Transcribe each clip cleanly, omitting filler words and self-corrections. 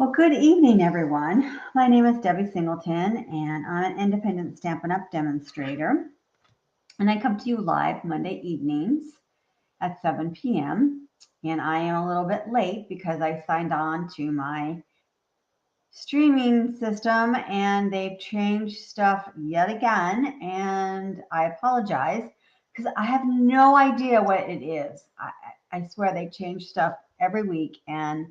Well, good evening, everyone. My name is Debbie Singleton, and I'm an independent Stampin' Up! Demonstrator. And I come to you live Monday evenings at 7 p.m. And I am a little bit late because I signed on to my streaming system and they've changed stuff yet again. And I apologize because I have no idea what it is. I swear they change stuff every week, and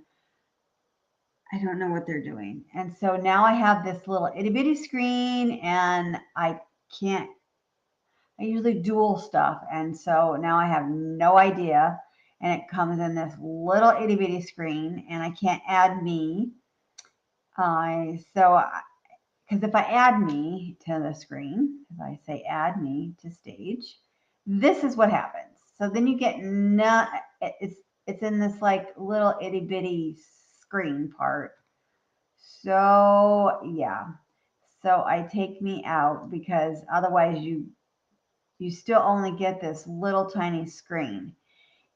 I don't know what they're doing. And so now I have this little itty bitty screen and I can't, I usually dual stuff. And so now I have no idea. And it comes in this little itty bitty screen and I can't add me. Because if I add me to the screen, if I say add me to stage, this is what happens. So then you get it's in this like little itty bitty screen part. So yeah, so I take me out because otherwise you still only get this little tiny screen.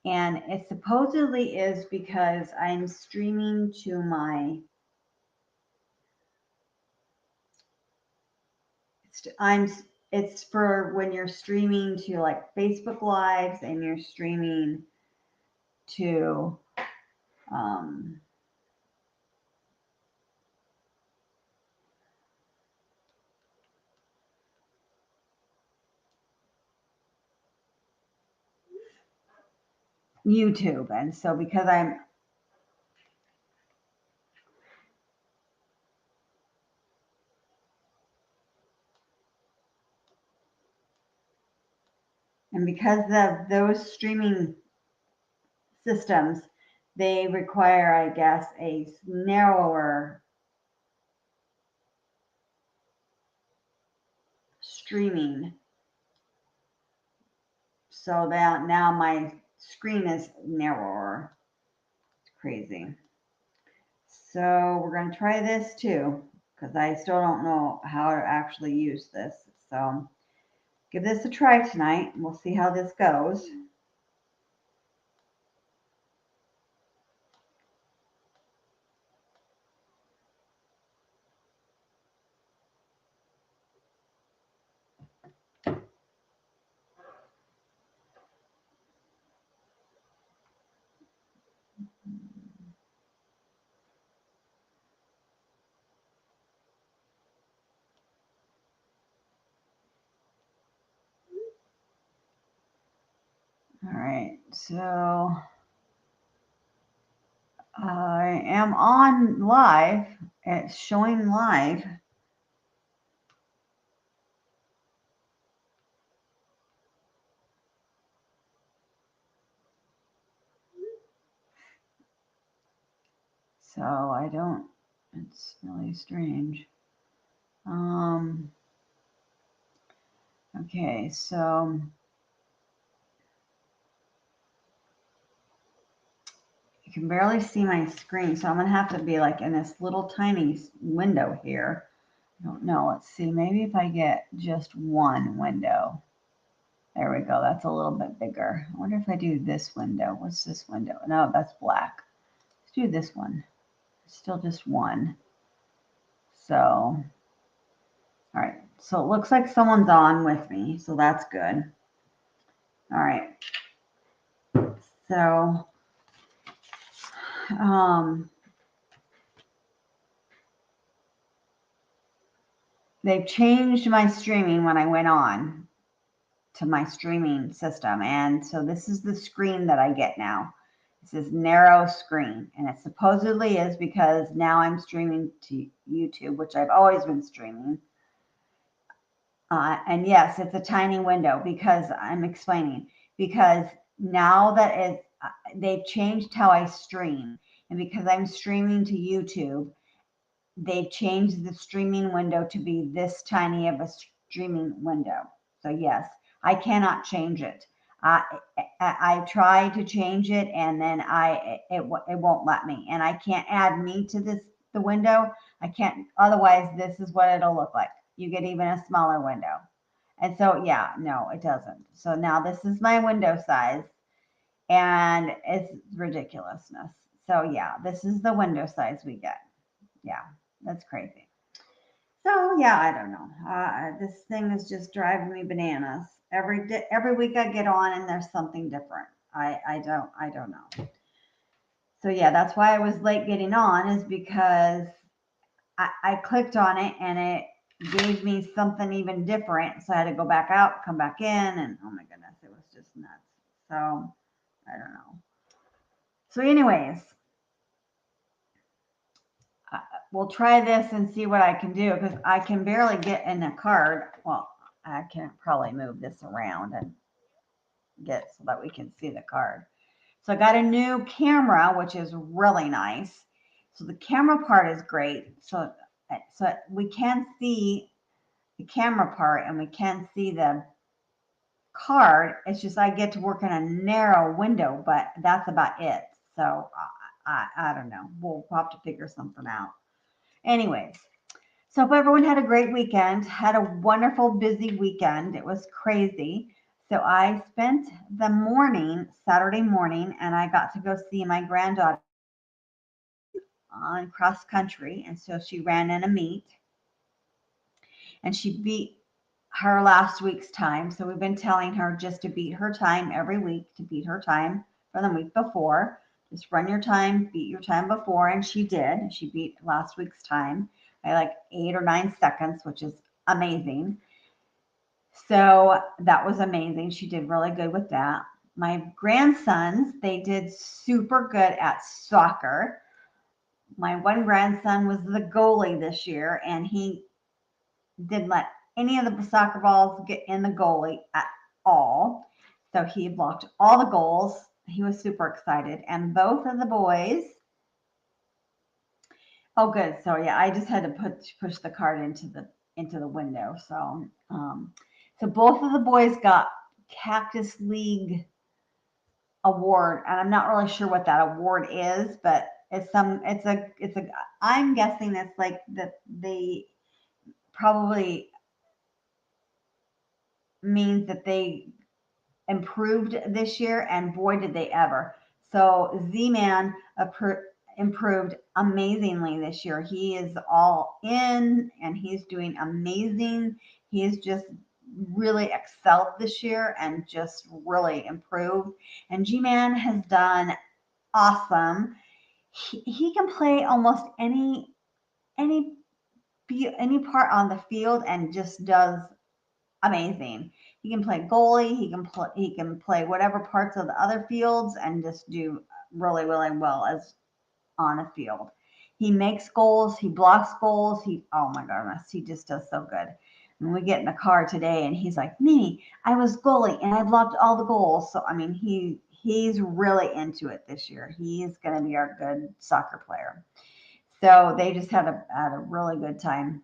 And it supposedly is because I'm streaming to my it's for when you're streaming to like Facebook Lives and you're streaming to um, YouTube. And so because of those streaming systems, they require, I guess, a narrower streaming. So that now my screen is narrower. It's crazy. So we're going to try this too, because I still don't know how to actually use this. So give this a try tonight, and we'll see how this goes. All right, so I am on live. It's showing live. So I don't, it's really strange. Okay, so you can barely see my screen, so I'm gonna have to be like in this little tiny window here. I don't know, let's see, maybe if I get just one window. There we go, that's a little bit bigger. I wonder if I do this window. What's this window? No, that's black. Let's do this one. Still just one. So, all right. So it looks like someone's on with me, so that's good. All right. So, they've changed my streaming when I went on to my streaming system. And so this is the screen that I get now. It says narrow screen. And it supposedly is because now I'm streaming to YouTube, which I've always been streaming. And yes, it's a tiny window because I'm explaining. Because now that they've changed how I stream. And because I'm streaming to YouTube, they've changed the streaming window to be this tiny of a streaming window. So yes, I cannot change it. I try to change it, and then it won't let me, and I can't add me to the window. I can't. Otherwise, this is what it'll look like. You get even a smaller window, and so yeah, no, it doesn't. So now this is my window size, and it's ridiculousness. So yeah, this is the window size we get. Yeah, that's crazy. So yeah, I don't know. This thing is just driving me bananas. Every week I get on and there's something different. I don't know. So yeah, that's why I was late getting on, is because I clicked on it and it gave me something even different. So I had to go back out, come back in, and oh my goodness, it was just nuts. So I don't know. So anyways, uh, we'll try this and see what I can do, because I can barely get in a card. Well, I can probably move this around and get so that we can see the card. So I got a new camera, which is really nice. So the camera part is great. So we can see the camera part and we can see the card. It's just I get to work in a narrow window, but that's about it. So I don't know. We'll have to figure something out. Anyways, so hope everyone had a great weekend, had a wonderful, busy weekend. It was crazy. So I spent the morning, Saturday morning, and I got to go see my granddaughter on cross country. And so she ran in a meet and she beat her last week's time. So we've been telling her just to beat her time every week, to beat her time from the week before. Just run your time, beat your time before. And she did. She beat last week's time by like 8 or 9 seconds, which is amazing. So that was amazing. She did really good with that. My grandsons, they did super good at soccer. My one grandson was the goalie this year, and he didn't let any of the soccer balls get in the goalie at all. So he blocked all the goals. He was super excited. And both of the boys, oh good. So yeah, I just had to push the card into the window. So both of the boys got Cactus League award, and I'm not really sure what that award is, but I'm guessing it's like that they probably means that they improved this year, and boy did they ever. So Z-Man improved amazingly this year. He is all in and he's doing amazing. He is just really excelled this year and just really improved. And G-Man has done awesome. He can play almost any any part on the field and just does amazing. He can play goalie. He can play whatever parts of the other fields and just do really really well as on a field. He makes goals. He blocks goals. Oh my goodness, he just does so good. And we get in the car today, and he's like, "Mimi, I was goalie and I blocked all the goals." So I mean, he's really into it this year. He's going to be our good soccer player. So they just had a really good time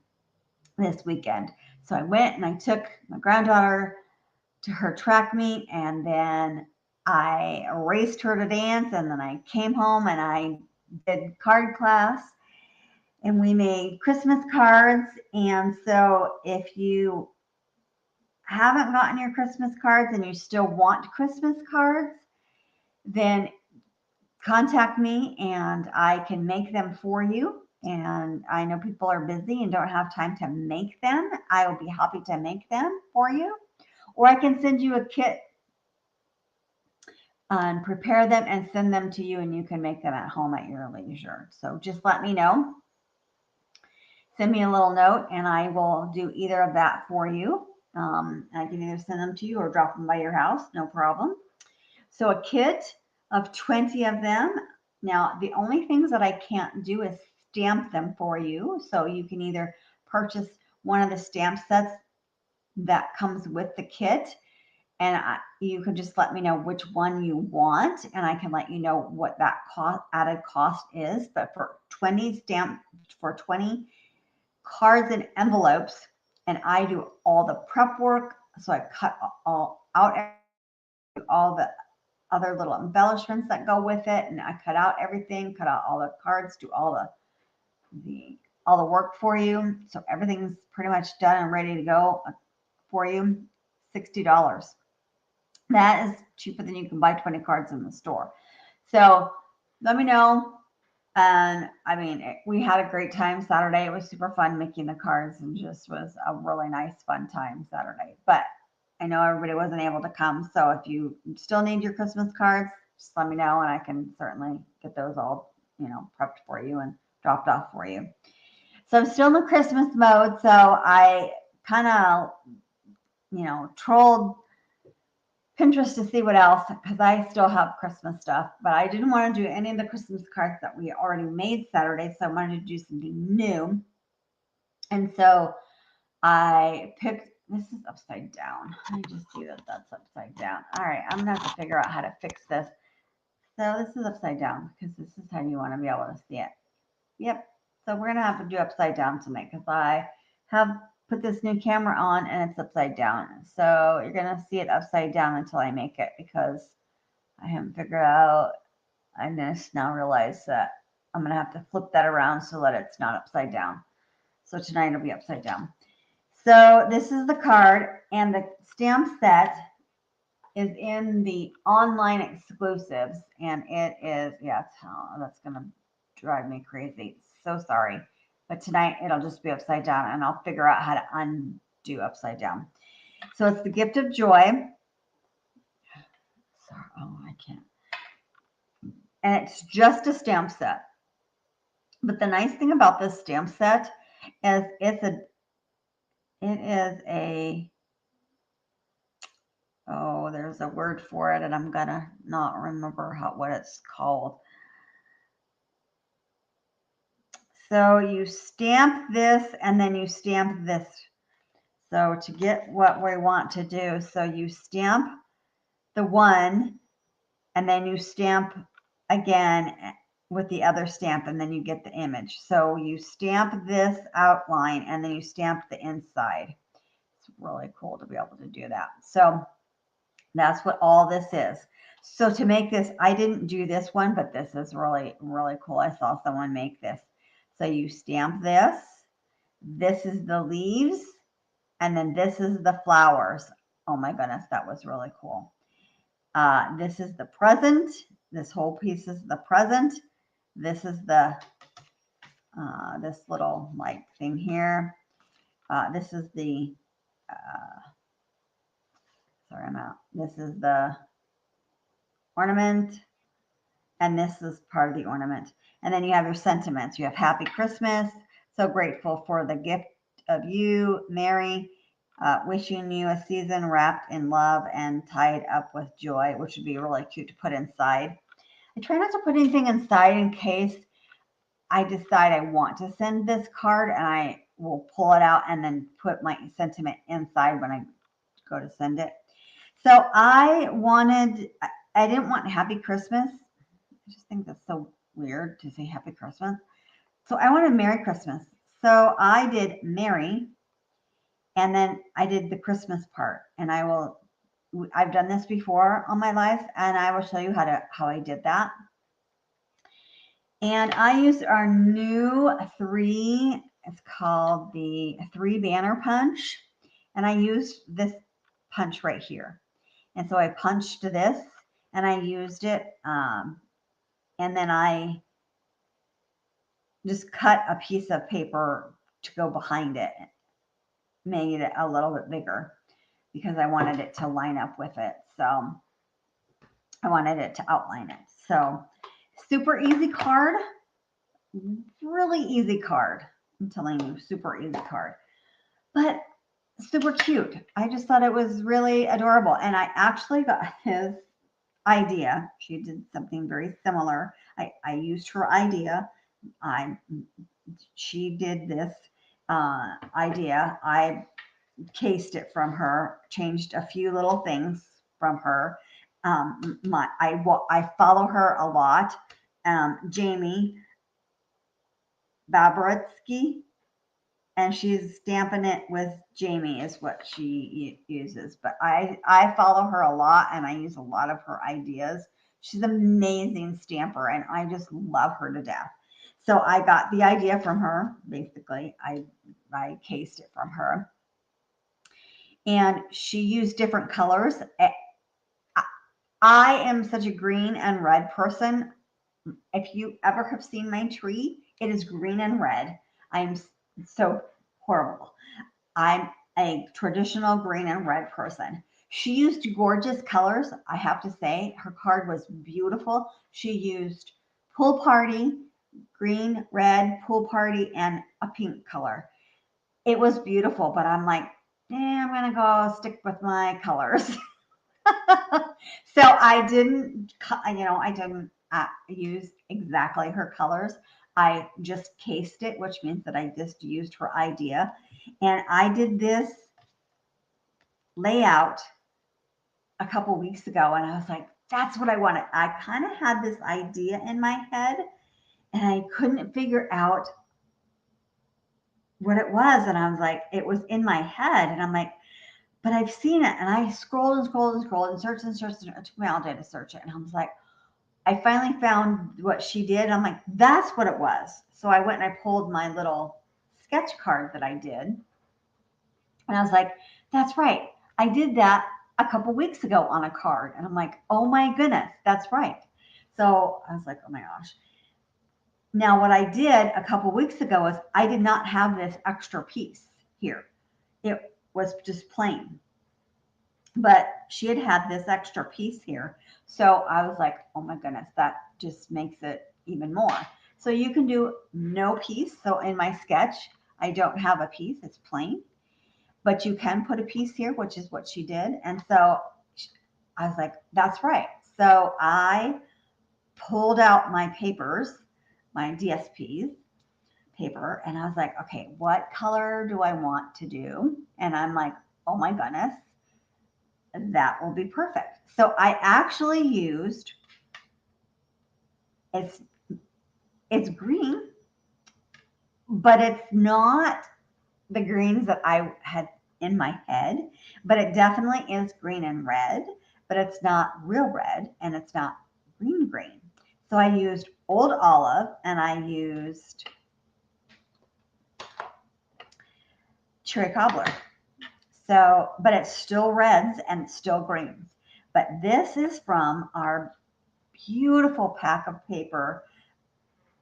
this weekend. So I went and I took my granddaughter to her track meet, and then I raced her to dance, and then I came home and I did card class, and we made Christmas cards. And so if you haven't gotten your Christmas cards and you still want Christmas cards, then contact me and I can make them for you. And I know people are busy and don't have time to make them. I will be happy to make them for you. Or I can send you a kit and prepare them and send them to you, and you can make them at home at your leisure. So just let me know. Send me a little note and I will do either of that for you. I can either send them to you or drop them by your house, no problem. So a kit of 20 of them. Now, the only things that I can't do is stamp them for you. So you can either purchase one of the stamp sets that comes with the kit, and you can just let me know which one you want, and I can let you know what that added cost is. But for 20 cards and envelopes, and I do all the prep work. So I cut all the other little embellishments that go with it, and I cut out everything, cut out all the cards, do all the work for you. So everything's pretty much done and ready to go for you. $60. That is cheaper than you can buy 20 cards in the store. So let me know. And I mean, we had a great time Saturday. It was super fun making the cards and just was a really nice, fun time Saturday. But I know everybody wasn't able to come. So if you still need your Christmas cards, just let me know and I can certainly get those all, prepped for you and dropped off for you. So I'm still in the Christmas mode. So I kind of, trolled Pinterest to see what else, because I still have Christmas stuff, but I didn't want to do any of the Christmas cards that we already made Saturday. So I wanted to do something new. And so I picked, this is upside down. I just see that that's upside down. All right, I'm gonna have to figure out how to fix this. So this is upside down because this is how you want to be able to see it. Yep. So we're gonna have to do upside down tonight because I have put this new camera on and it's upside down. So you're gonna see it upside down until I make it, because I haven't figured out. I just now realize that I'm gonna have to flip that around so that it's not upside down. So tonight it'll be upside down. So this is the card, and the stamp set is in the online exclusives, and it is, that's gonna drive me crazy. So sorry. But tonight it'll just be upside down, and I'll figure out how to undo upside down. So it's the gift of joy. Sorry, I can't. And it's just a stamp set. But the nice thing about this stamp set is it is a, there's a word for it, and I'm gonna not remember what it's called. So you stamp this and then you stamp this. So to get what we want to do, so you stamp the one and then you stamp again with the other stamp, and then you get the image. So you stamp this outline and then you stamp the inside. It's really cool to be able to do that. So that's what all this is. So to make this, I didn't do this one, but this is really, really cool. I saw someone make this. So you stamp this. This is the leaves. And then this is the flowers. Oh my goodness, that was really cool. This is the present. This whole piece is the present. This is the, this little like thing here. This is the, sorry, I'm out. This is the ornament, and this is part of the ornament. And then you have your sentiments. You have Happy Christmas, so grateful for the gift of you, Mary, wishing you a season wrapped in love and tied up with joy, which would be really cute to put inside. I try not to put anything inside in case I decide I want to send this card, and I will pull it out and then put my sentiment inside when I go to send it. So I didn't want Happy Christmas. I just think that's so weird to say Happy Christmas. So I wanted Merry Christmas. So I did Merry, and then I did the Christmas part. And I've done this before on my life, and I will show you how I did that. And I used our new it's called the 3-banner punch. And I used this punch right here. And so I punched this and I used it. And then I just cut a piece of paper to go behind it, made it a little bit bigger because I wanted it to line up with it. So I wanted it to outline it. So super easy card, really easy card. I'm telling you, super easy card, but super cute. I just thought it was really adorable. And I actually got his idea. She did something very similar. I used her idea. She did this idea. I cased it from her, changed a few little things from her. I follow her a lot. Jamie Babritsky, and she's stamping it with Jamie is what she uses. But I follow her a lot, and I use a lot of her ideas. She's an amazing stamper, and I just love her to death. So I got the idea from her. Basically, I cased it from her. And she used different colors. I am such a green and red person. if you ever have seen my tree, it is green and red. I'm so horrible. I'm a traditional green and red person. She used gorgeous colors. I have to say, her card was beautiful. She used pool party, green, red, pool party, and a pink color. It was beautiful, but I'm like, I'm going to go stick with my colors. So I didn't, I didn't use exactly her colors. I just cased it, which means that I just used her idea. And I did this layout a couple weeks ago, and I was like, that's what I wanted. I kind of had this idea in my head, and I couldn't figure out what it was. And I was like, it was in my head, and I'm like, but I've seen it. And I scrolled and scrolled and scrolled and searched and searched. And it took me all day to search it. And I was like, I finally found what she did. I'm like, that's what it was. So I went and I pulled my little sketch card that I did. And I was like, that's right. I did that a couple weeks ago on a card. And I'm like, oh my goodness, that's right. So I was like, oh my gosh. Now, what I did a couple weeks ago is I did not have this extra piece here. It was just plain. But she had this extra piece here. So I was like, oh my goodness, that just makes it even more. So you can do no piece. So in my sketch, I don't have a piece, it's plain. But you can put a piece here, which is what she did. And so I was like, that's right. So I pulled out my papers, my DSPs paper, and I was like, okay, what color do I want to do? And I'm like, oh my goodness, that will be perfect. So I actually used, it's green, but it's not the greens that I had in my head, but it definitely is green and red, but it's not real red and it's not green. So I used Old Olive and I used Cherry Cobbler. So, but it's still reds and it's still greens. But this is from our beautiful pack of paper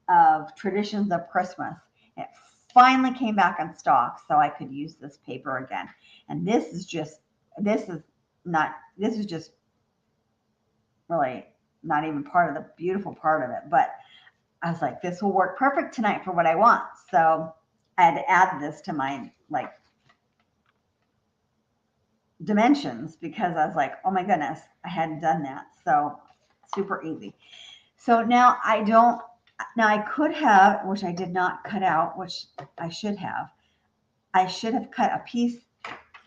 of Traditions of Christmas. It finally came back in stock, so I could use this paper again. And this is just really not even part of the beautiful part of it. But I was like, this will work perfect tonight for what I want. So I had to add this to my dimensions because I was like, oh my goodness, I hadn't done that. So super easy. So now I could have, which I did not cut out, which I should have. I should have cut a piece,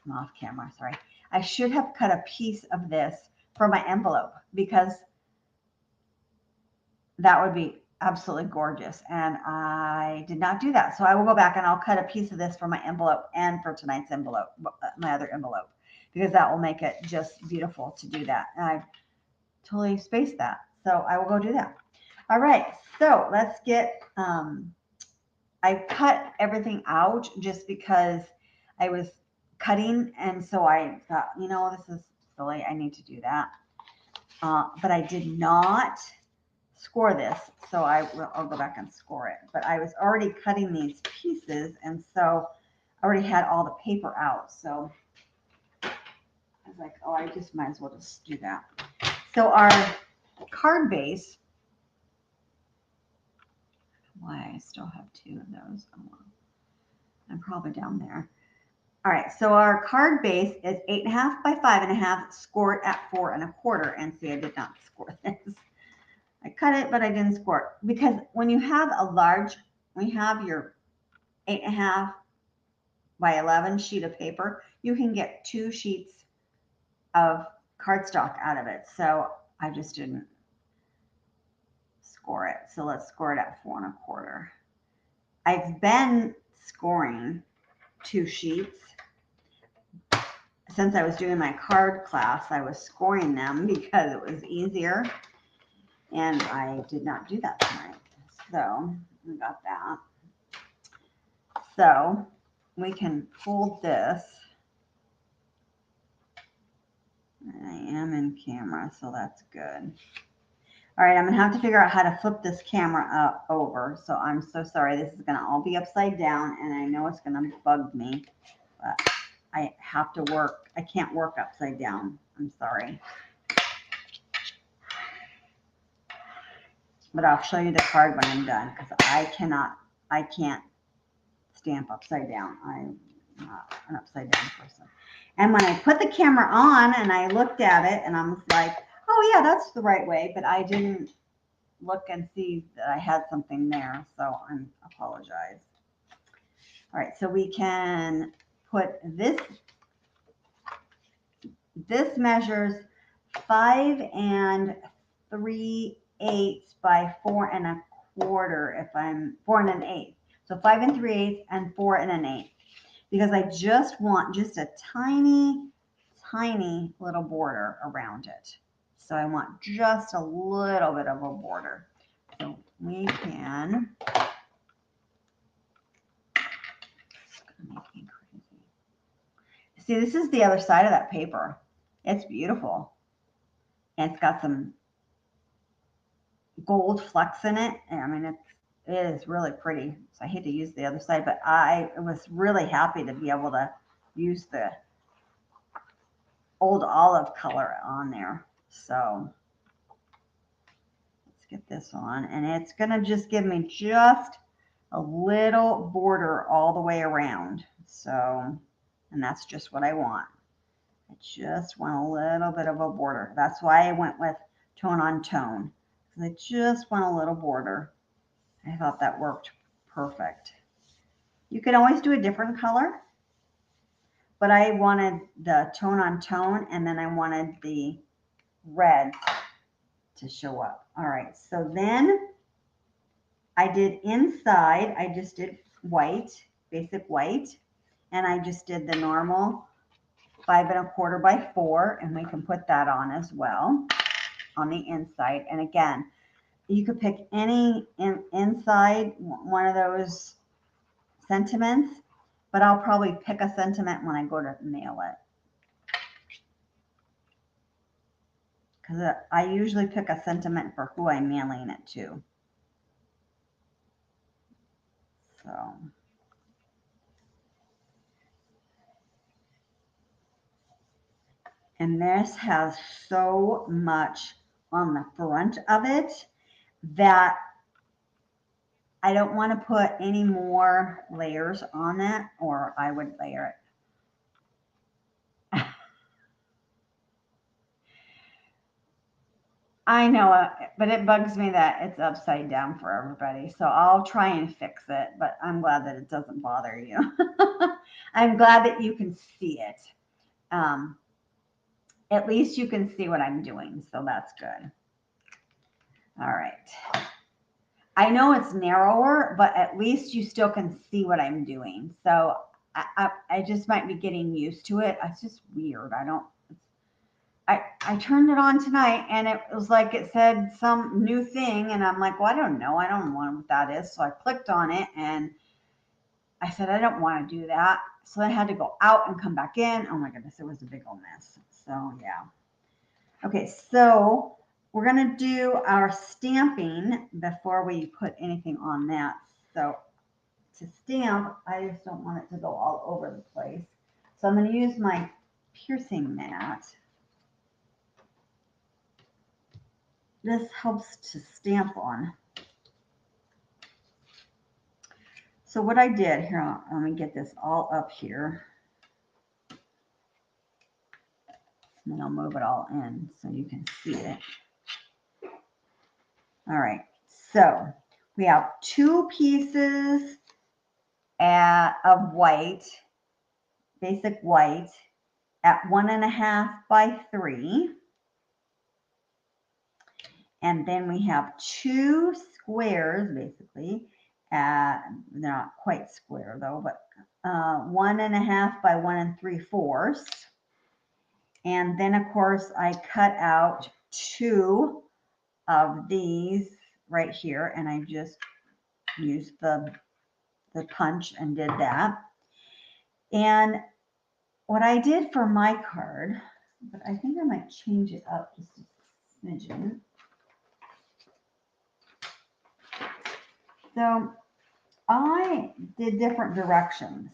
I'm off camera, sorry. I should have cut a piece of this for my envelope because that would be absolutely gorgeous. And I did not do that. So I will go back and I'll cut a piece of this for my envelope and for tonight's envelope, my other envelope, because that will make it just beautiful to do that. And I totally spaced that. So I will go do that. All right, so let's get, I cut everything out just because I was cutting. And so I thought, this is silly. I need to do that. But I did not score this. So I'll go back and score it. But I was already cutting these pieces. And so I already had all the paper out. So I was like, oh, I just might as well just do that. So our card base, why I still have two of those. Oh, well. I'm probably down there. All right, so our card base is 8.5 by 5.5, scored at 4 1/4. And see, I did not score this. I cut it, but I didn't score it because when you have your 8.5 by 11 sheet of paper, you can get 2 sheets of cardstock out of it. So I just didn't score it. So let's score it at 4 1/4. I've been scoring 2 sheets since I was doing my card class. I was scoring them because it was easier, and I did not do that tonight. So we got that. So we can fold this. I am in camera, so that's good. All right, I'm gonna have to figure out how to flip this camera over. So I'm so sorry. This is gonna all be upside down, and I know it's gonna bug me, but I have to work. I can't work upside down. I'm sorry. But I'll show you the card when I'm done, because I can't stamp upside down. I'm not an upside down person. And when I put the camera on and I looked at it and I was like, oh yeah, that's the right way, but I didn't look and see that I had something there, so I apologize. All right, so we can put this measures 5 3/8 by 4 1/4 if I'm 4 1/8. So 5 3/8 and 4 1/8, because I just want just a tiny little border around it. So I want just a little bit of a border. So we can, it's gonna make me crazy. See, this is the other side of that paper. It's beautiful. And it's got some gold flecks in it. And I mean, it is really pretty. So I hate to use the other side, but I was really happy to be able to use the old olive color on there. So let's get this on, and it's going to just give me just a little border all the way around. So, and that's just what I want. I just want a little bit of a border. That's why I went with tone on tone, because I just want a little border. I thought that worked perfect. You can always do a different color, but I wanted the tone on tone, and then I wanted the red to show up. All right, so then I did inside, I just did white, basic white, and I just did the normal 5 1/4 by 4, and we can put that on as well on the inside. And again, you could pick any inside one of those sentiments, but I'll probably pick a sentiment when I go to mail it, because I usually pick a sentiment for who I'm mailing it to. So, and this has so much on the front of it that I don't want to put any more layers on that, or I would layer it. I know, but it bugs me that it's upside down for everybody. So I'll try and fix it, but I'm glad that it doesn't bother you. I'm glad that you can see it. At least you can see what I'm doing, so that's good. All right. I know it's narrower, but at least you still can see what I'm doing. So I just might be getting used to it. It's just weird. I turned it on tonight, and it was like it said some new thing, and I'm like, well, I don't know. I don't know what that is. So I clicked on it, and I said, I don't want to do that. So I had to go out and come back in. Oh my goodness, it was a big old mess. So yeah. Okay, so we're going to do our stamping before we put anything on that. So to stamp, I just don't want it to go all over the place. So I'm going to use my piercing mat. This helps to stamp on. So what I did here, let me get this all up here. And then I'll move it all in so you can see it. All right, so we have 2 pieces of white, basic white, at 1 1/2 by 3. And then we have 2 squares, basically. They're not quite square though, but 1 1/2 by 1 3/4. And then of course I cut out 2 of these right here, and I just used the punch and did that. And what I did for my card, but I think I might change it up just a smidgen. So I did different directions.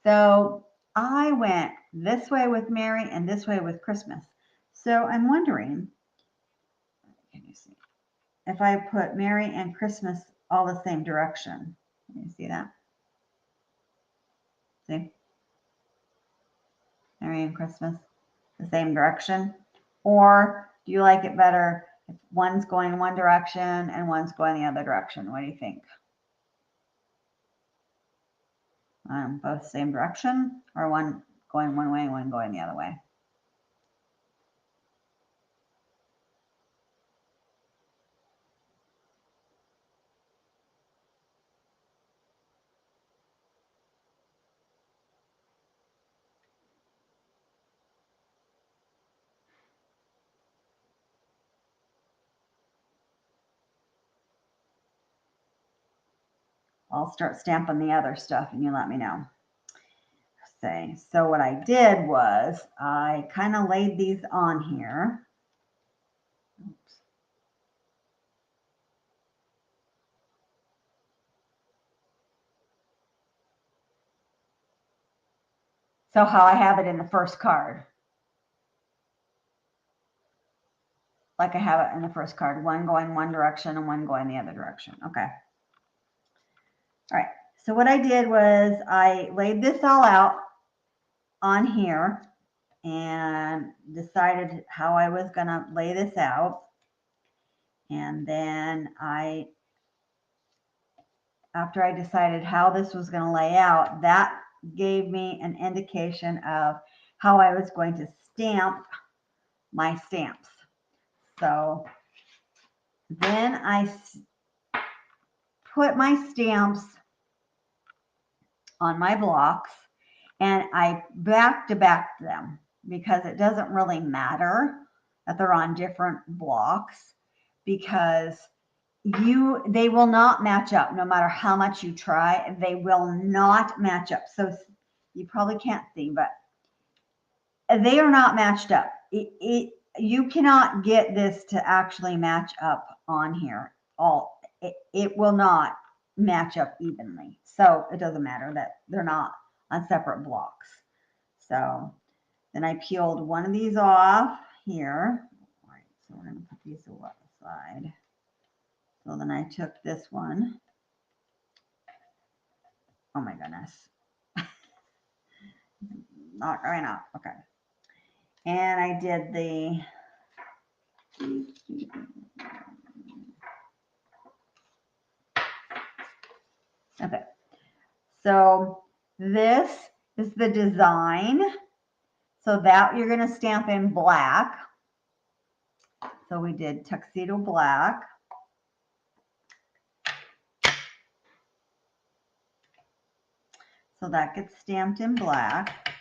So I went this way with Mary and this way with Christmas. So I'm wondering, can you see, if I put Mary and Christmas all the same direction. Can you see that? See? Mary and Christmas, the same direction? Or do you like it better if one's going one direction and one's going the other direction? What do you think? Both same direction, or one going one way and one going the other way? I'll start stamping the other stuff and you let me know. So what I did was I kind of laid these on here. Oops. So how I have it in the first card. Like I have it in the first card, one going one direction and one going the other direction. Okay. All right. So what I did was I laid this all out on here and decided how I was going to lay this out. And then after I decided how this was going to lay out, that gave me an indication of how I was going to stamp my stamps. So then I put my stamps on my blocks and I back-to-back them because it doesn't really matter that they're on different blocks because they will not match up no matter how much you try. They will not match up. So you probably can't see, but they are not matched up. You cannot get this to actually match up on here. It will not match up evenly. So it doesn't matter that they're not on separate blocks. So then I peeled one of these off here. All right, so we're going to put these aside. So then I took this one. Oh my goodness. Not going up. Okay. And I did the okay. So this is the design. So that you're going to stamp in black. So we did tuxedo black. So that gets stamped in black.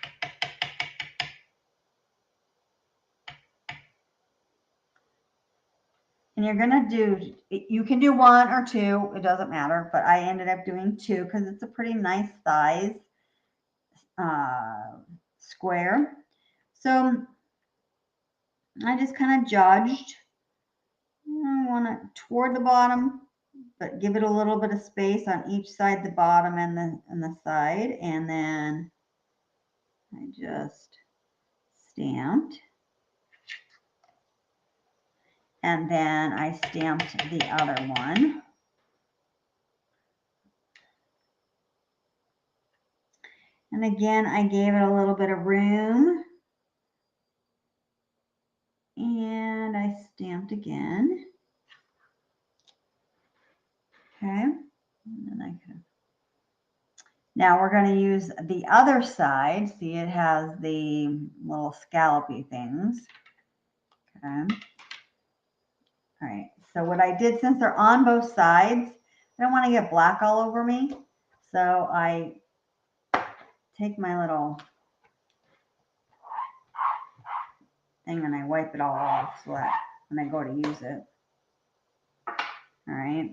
And you're going to do, you can do one or two, it doesn't matter, but I ended up doing two because it's a pretty nice size square. So I just kind of judged. I want it toward the bottom, but give it a little bit of space on each side, the bottom and the side. And then I just stamped. And then I stamped the other one. And again, I gave it a little bit of room. And I stamped again. Okay. And then now we're going to use the other side. See, it has the little scallopy things. Okay. All right. So what I did, since they're on both sides, I don't want to get black all over me. So I take my little thing and I wipe it all off so that when I go to use it. All right.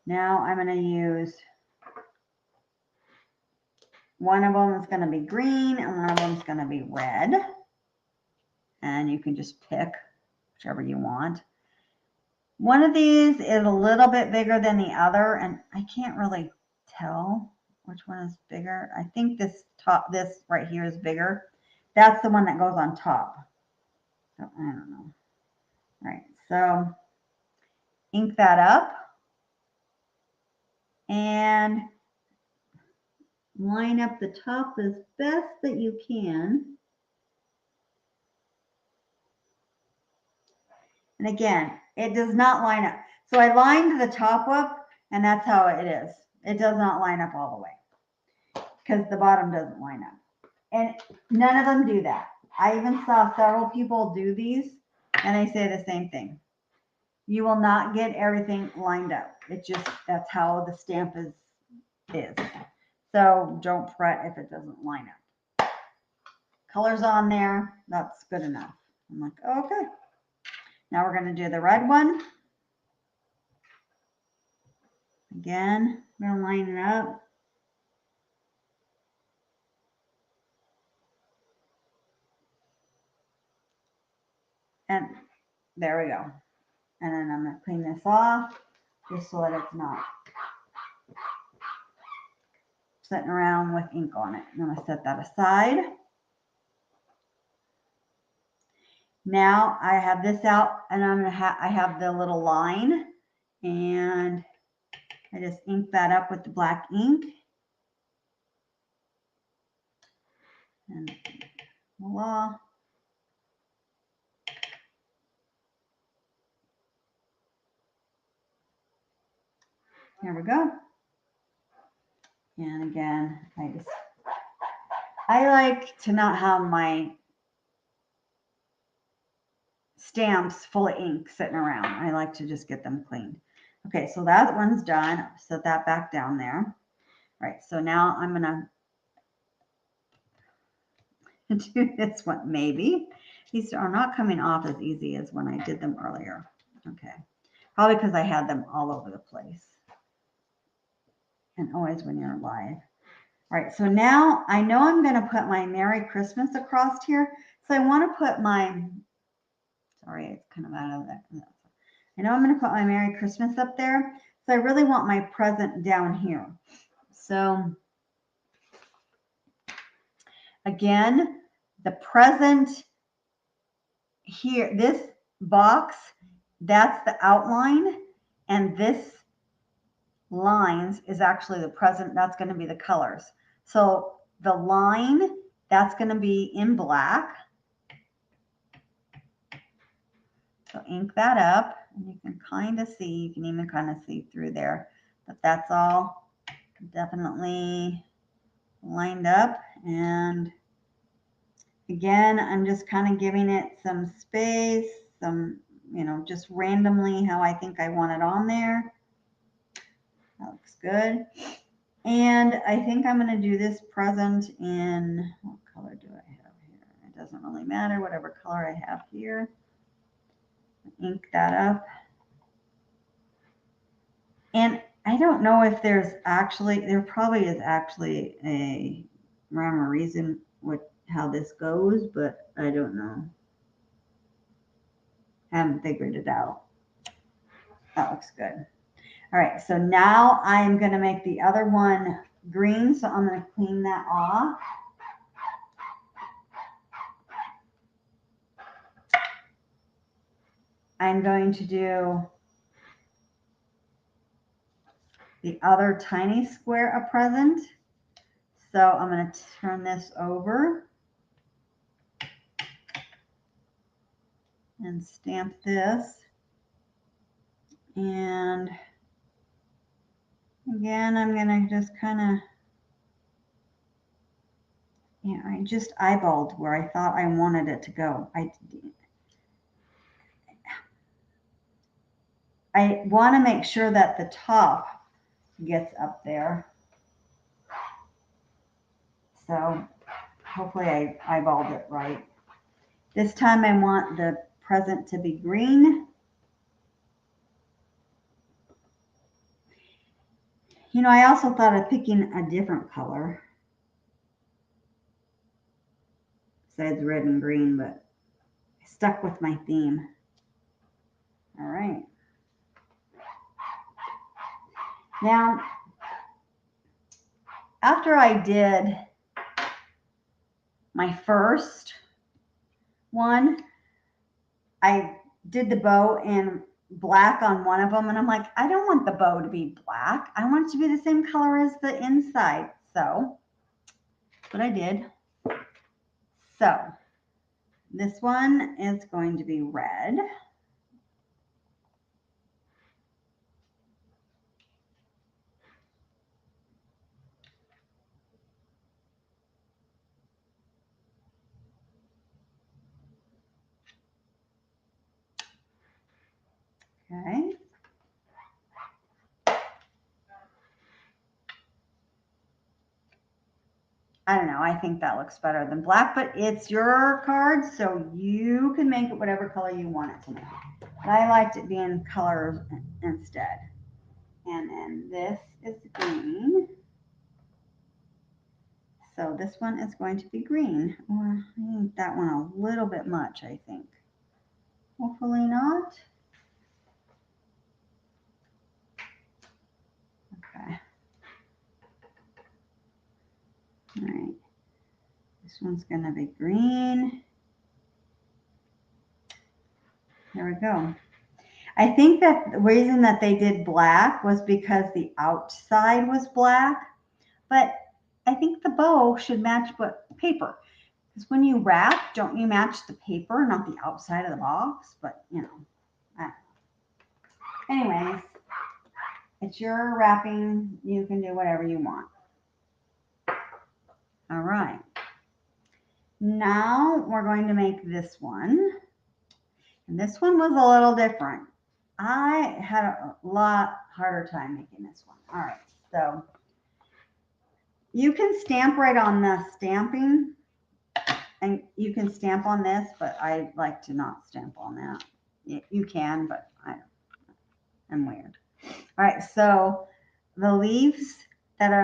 Now I'm going to use, one of them is going to be green and one of them is going to be red. And you can just pick whichever you want. One of these is a little bit bigger than the other, and I can't really tell which one is bigger. I think this right here is bigger. That's the one that goes on top. So I don't know. All right, so ink that up and line up the top as best that you can. And again, it does not line up. So I lined the top up, and that's how it is. It does not line up all the way because the bottom doesn't line up. And none of them do that. I even saw several people do these, and they say the same thing. You will not get everything lined up. It just, that's how the stamp is. So don't fret if it doesn't line up. Color's on there. That's good enough. I'm like, okay. Now we're going to do the red one. Again, we're going to line it up. And there we go. And then I'm going to clean this off just so that it's not sitting around with ink on it. I'm going to set that aside. Now I have this out, and I have the little line, and I just ink that up with the black ink. And voila. There we go. And again, I like to not have my stamps full of ink sitting around. I like to just get them cleaned. Okay, so that one's done. I'll set that back down there. All right, so now I'm gonna do this one, maybe. These are not coming off as easy as when I did them earlier. Okay, probably because I had them all over the place. And always when you're live. All right, so now I know I'm gonna put my Merry Christmas across here. So I wanna put my, sorry, it's kind of out of that. I know I'm gonna put my Merry Christmas up there. So I really want my present down here. So again, the present here, this box, that's the outline, and this lines is actually the present. That's going to be the colors. So the line, that's going to be in black. So ink that up, and you can kind of see, you can even kind of see through there, but that's all definitely lined up. And again, I'm just kind of giving it some space, some, just randomly how I think I want it on there. That looks good. And I think I'm going to do this present in, what color do I have here? It doesn't really matter, whatever color I have here. Ink that up. And I don't know if there probably is actually a rhyme or reason with how this goes, but I don't know. Haven't figured it out. That looks good. All right, so now I'm going to make the other one green, so I'm going to clean that off. I'm going to do the other tiny square a present. So I'm going to turn this over and stamp this. And again, I'm going to just kind of, I just eyeballed where I thought I wanted it to go. I want to make sure that the top gets up there. So hopefully I eyeballed it right. This time I want the present to be green. I also thought of picking a different color besides red and green, but I stuck with my theme. All right. Now, after I did my first one, I did the bow in black on one of them, and I'm like, I don't want the bow to be black. I want it to be the same color as the inside. So that's what I did. So this one is going to be red. Okay. I don't know. I think that looks better than black, but it's your card, so you can make it whatever color you want it to make. But I liked it being colors instead. And then this is green. So this one is going to be green. Or I need that one a little bit much, I think. Hopefully not. Okay. All right. This one's going to be green. There we go. I think that the reason that they did black was because the outside was black, but I think the bow should match what paper. Because when you wrap, don't you match the paper, not the outside of the box? But, you know. Anyways, it's your wrapping. You can do whatever you want. All right. Now we're going to make this one. And this one was a little different. I had a lot harder time making this one. All right. So you can stamp right on the stamping. And you can stamp on this, but I like to not stamp on that. You can, but I'm weird. All right, so the leaves that are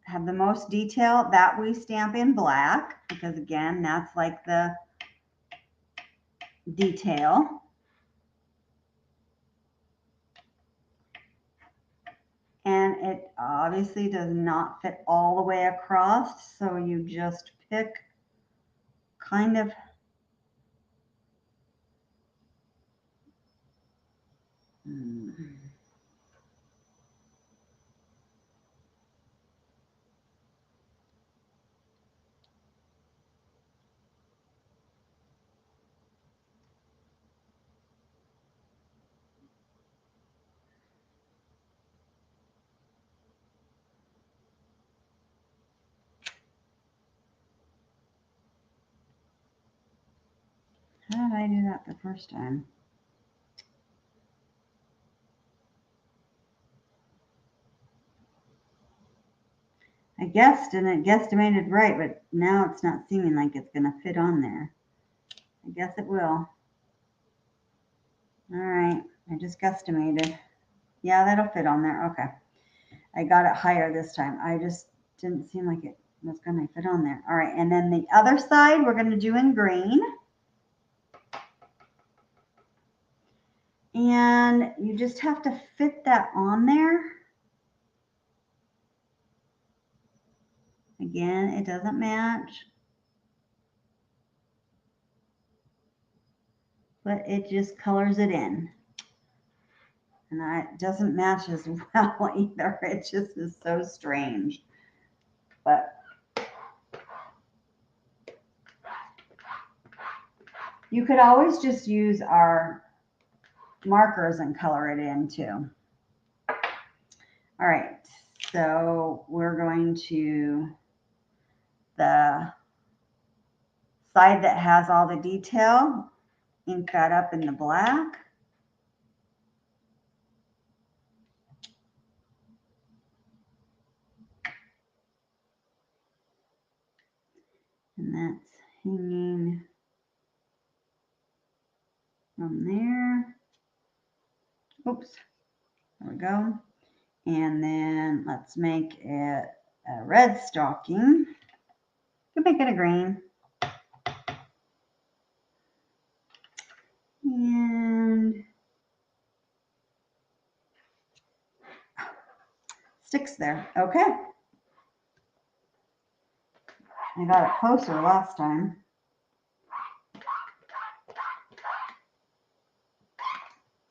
have the most detail, that we stamp in black, because again, that's like the detail. And it obviously does not fit all the way across, so you just pick kind of how did I do that the first time? I guessed and it guesstimated right, but now it's not seeming like it's going to fit on there. I guess it will. All right, I just guesstimated. Yeah, that'll fit on there. Okay. I got it higher this time. I just didn't seem like it was going to fit on there. All right, and then the other side we're going to do in green. And you just have to fit that on there. Again, it doesn't match, but it just colors it in. And it doesn't match as well either. It just is so strange. But you could always just use our markers and color it in too. All right, so we're going to the side that has all the detail, ink that up in the black. And that's hanging from there. Oops, there we go. And then let's make it a red stocking. You can make it a green. And sticks there. Okay. I got it closer last time.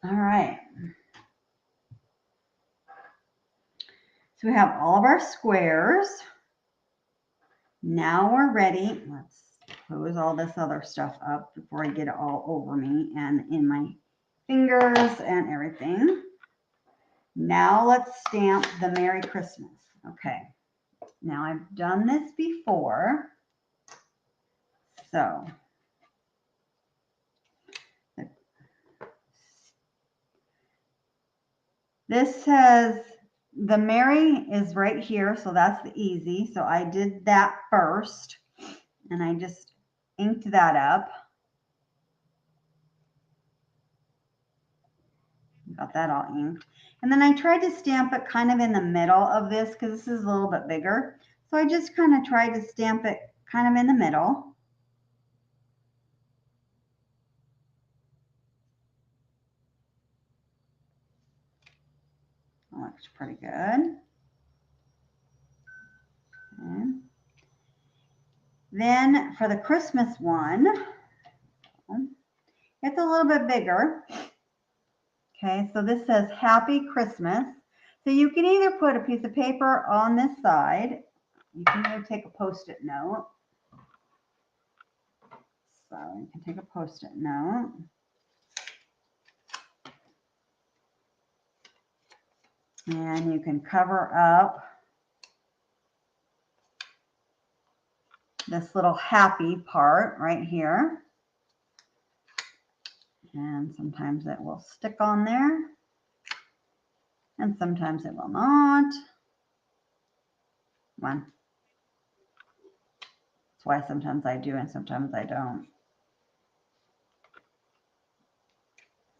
All right. So we have all of our squares. Now we're ready. Let's close all this other stuff up before I get it all over me and in my fingers and everything. Now let's stamp the Merry Christmas. Okay. Now I've done this before. So this says the Merry is right here, so that's the easy. So I did that first, and I just inked that up. Got that all inked. And then I tried to stamp it kind of in the middle of this because this is a little bit bigger. So I just kind of tried to stamp it kind of in the middle. That looks pretty good. Okay. Then for the Christmas one, it's a little bit bigger. Okay, so this says Happy Christmas. So you can either put a piece of paper on this side. You can either take a Post-it note. So you can take a Post-it note. And you can cover up this little happy part right here. And sometimes it will stick on there. And sometimes it will not. Come on. That's why sometimes I do and sometimes I don't.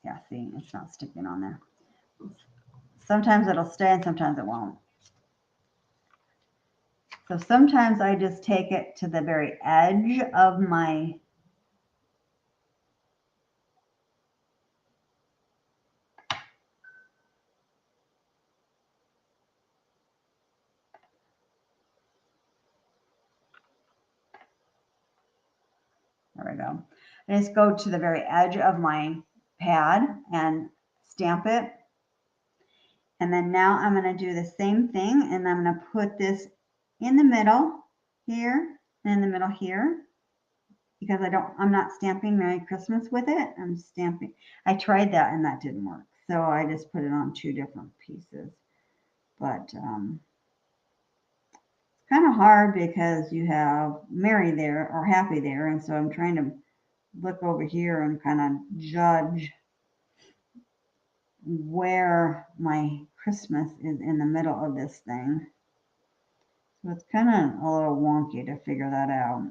Yeah, see, it's not sticking on there. Sometimes it'll stay and sometimes it won't. So sometimes I just take it to the very edge of my there we go. I just go to the very edge of my pad and stamp it. And then now I'm going to do the same thing, and I'm going to put this in the middle here and in the middle here because I'm not stamping Merry Christmas with it. I'm stamping. I tried that and that didn't work. So I just put it on two different pieces. But it's kind of hard because you have Merry there or Happy there. And so I'm trying to look over here and kind of judge where my Christmas is in the middle of this thing. So it's kind of a little wonky to figure that out.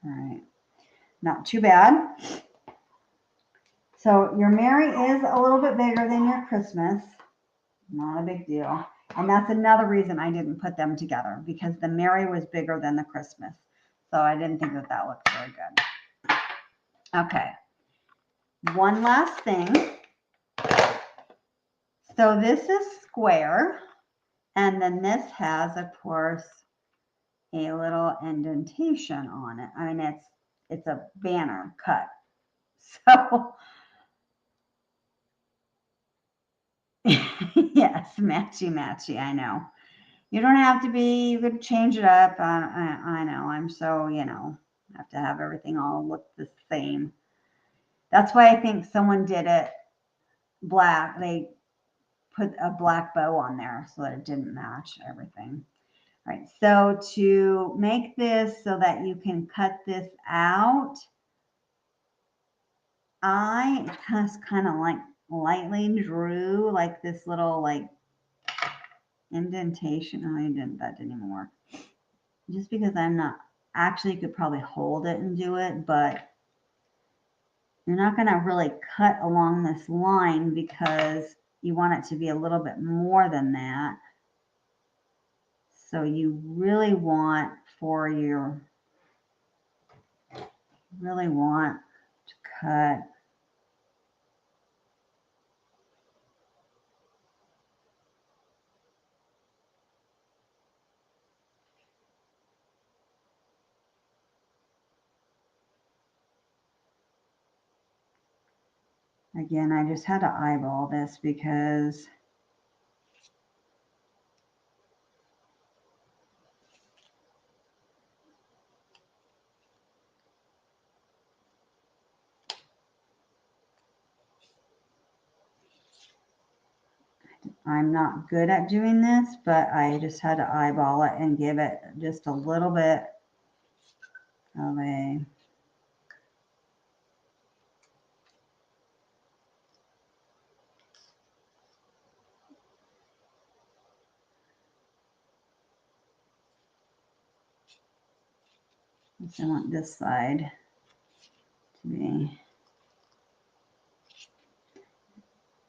All right, not too bad. So your Merry is a little bit bigger than your Christmas. Not a big deal. And that's another reason I didn't put them together because the Merry was bigger than the Christmas. So I didn't think that that looked very good. Okay. One last thing. So this is square. And then this has, of course, a little indentation on it. I mean, it's a banner cut. So yes, matchy, I know. You don't have to be, you could change it up. I know, I'm so, have to have everything all look the same. That's why I think someone did it black. They put a black bow on there so that it didn't match everything. All right, so to make this so that you can cut this out, I just kind of like lightly drew like this little like indentation. Oh, that didn't even work. Just because I'm not, actually you could probably hold it and do it, but you're not going to really cut along this line because you want it to be a little bit more than that. So you really want before you really want to cut. Again, I just had to eyeball this because I'm not good at doing this, but I just had to eyeball it and give it just a little bit of a I want this side to be,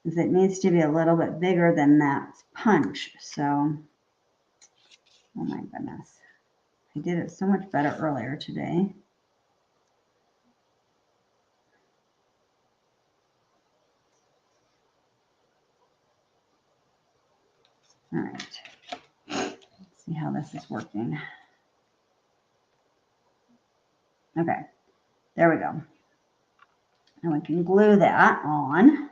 because it needs to be a little bit bigger than that punch. So, oh my goodness. I did it so much better earlier today. All right. Let's see how this is working. Okay. There we go. And we can glue that on.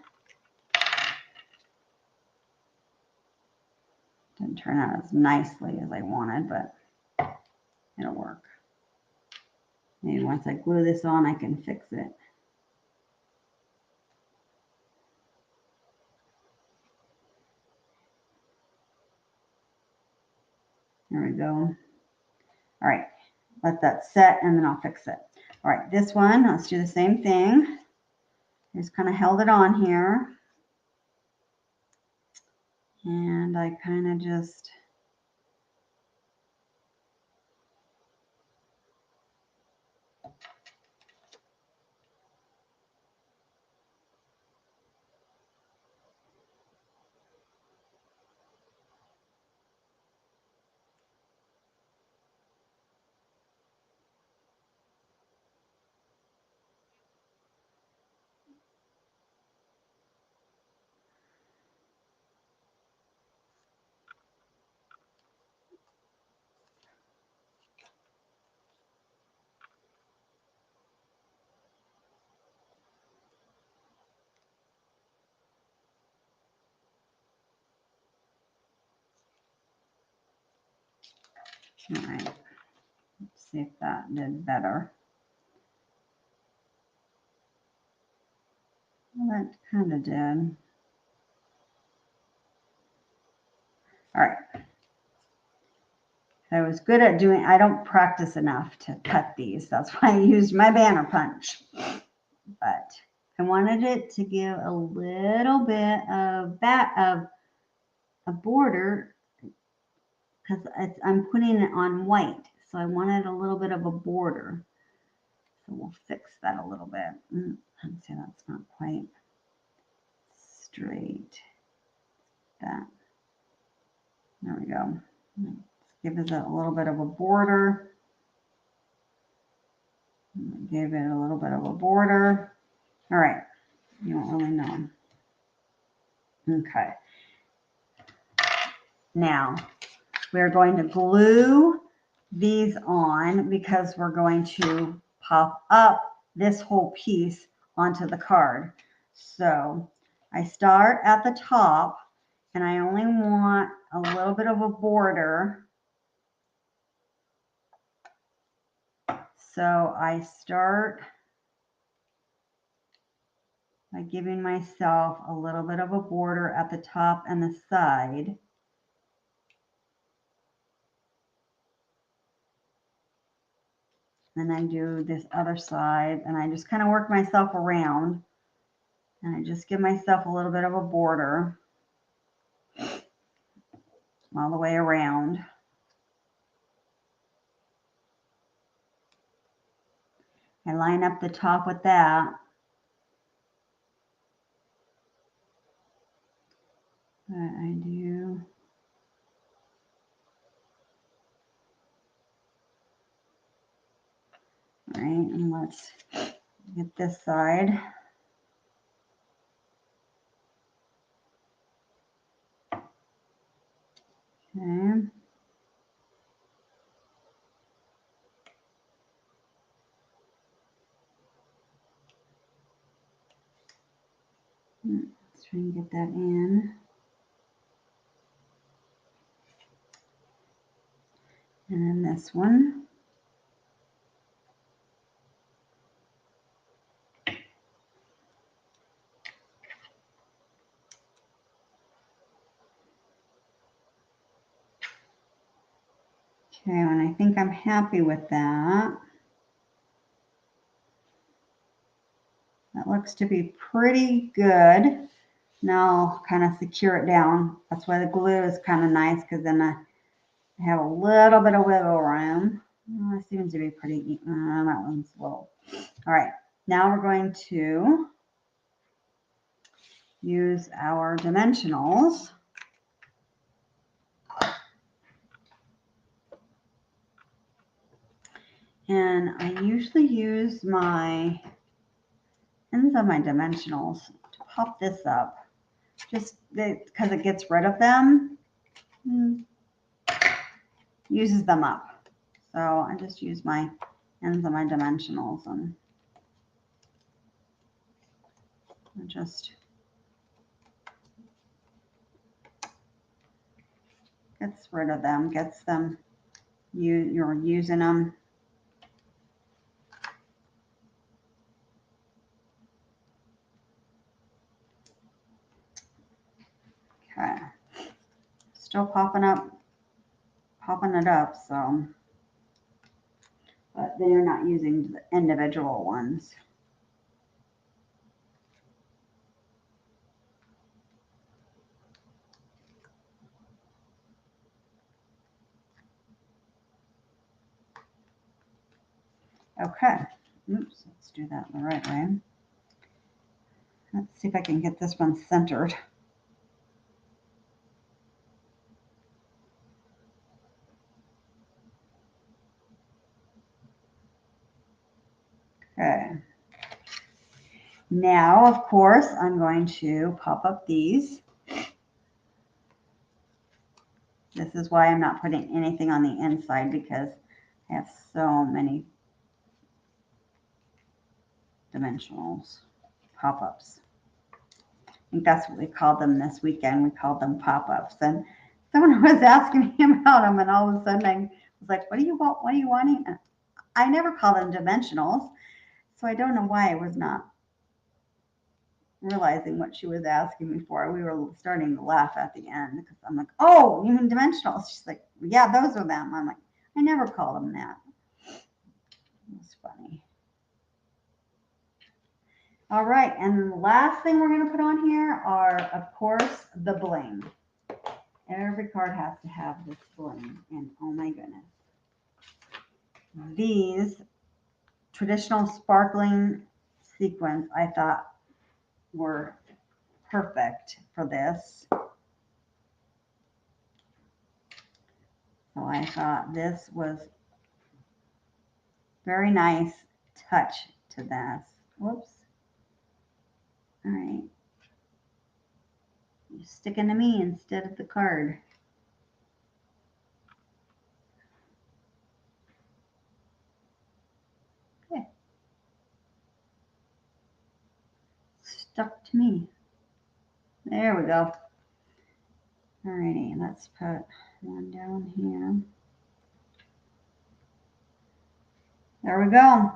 Didn't turn out as nicely as I wanted, but it'll work. Maybe once I glue this on, I can fix it. There we go. All right, let that set and then I'll fix it. All right, this one, let's do the same thing. Just kind of held it on here. And I kind of just all right, let's see if that did better. Well, that kind of did. All right. I was good at doing, I don't practice enough to cut these. That's why I used my banner punch. But I wanted it to give a little bit of a border because I'm putting it on white. So I wanted a little bit of a border. So we'll fix that a little bit. Let's see, that's not quite straight. That. There we go. Let's give it a little bit of a border. Give it a little bit of a border. All right. You don't really know. Okay. Now, we're going to glue these on because we're going to pop up this whole piece onto the card. So I start at the top and I only want a little bit of a border. So I start by giving myself a little bit of a border at the top and the side. Then I do this other side and I just kind of work myself around and I just give myself a little bit of a border all the way around. I line up the top with that. But I do right, and let's get this side. Okay. Let's try and get that in. And then this one. Okay, and I think I'm happy with that. That looks to be pretty good. Now I'll kind of secure it down. That's why the glue is kind of nice, because then I have a little bit of wiggle room. Oh, it seems to be pretty, that one's low. All right, now we're going to use our dimensionals. And I usually use my ends of my dimensionals to pop this up, just because it gets rid of them, uses them up. So I just use my ends of my dimensionals and just gets rid of them, gets them, you're using them. Okay, still popping it up, so, but they're not using the individual ones. Okay, oops, let's do that the right way. Let's see if I can get this one centered. Okay. Now, of course, I'm going to pop up these. This is why I'm not putting anything on the inside, because I have so many dimensionals, pop-ups. I think that's what we called them this weekend. We called them pop-ups. And someone was asking me about them, and all of a sudden I was like, what do you want? What are you wanting? I never call them dimensionals, so I don't know why I was not realizing what she was asking me for. We were starting to laugh at the end, because I'm like, oh, you mean dimensionals? She's like, yeah, those are them. I'm like, I never call them that. It was funny. All right, and the last thing we're going to put on here are, of course, the bling. Every card has to have this bling, and oh my goodness. These traditional sparkling sequins, I thought, were perfect for this. So I thought this was very nice touch to this. Whoops. All right. You're sticking to me instead of the card. Okay. Stuck to me. There we go. All righty, let's put one down here. There we go.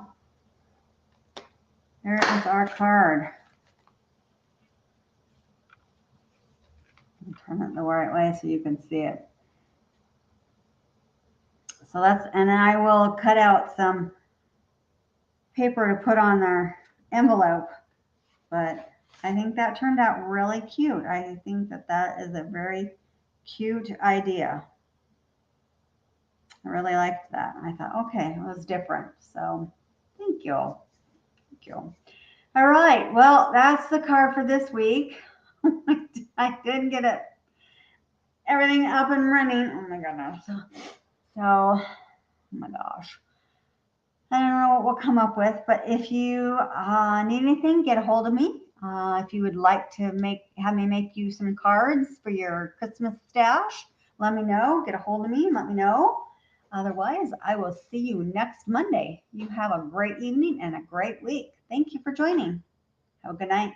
There is our card. Turn it the right way so you can see it. So that's, and then I will cut out some paper to put on their envelope. But I think that turned out really cute. I think that that is a very cute idea. I really liked that. I thought, okay, it was different. So thank you. Thank you. All right. Well, that's the card for this week. I didn't get it everything up and running. Oh my goodness. So, oh my gosh. I don't know what we'll come up with, but if you need anything, get a hold of me. If you would like to have me make you some cards for your Christmas stash, let me know. Get a hold of me and let me know. Otherwise, I will see you next Monday. You have a great evening and a great week. Thank you for joining. Have a good night.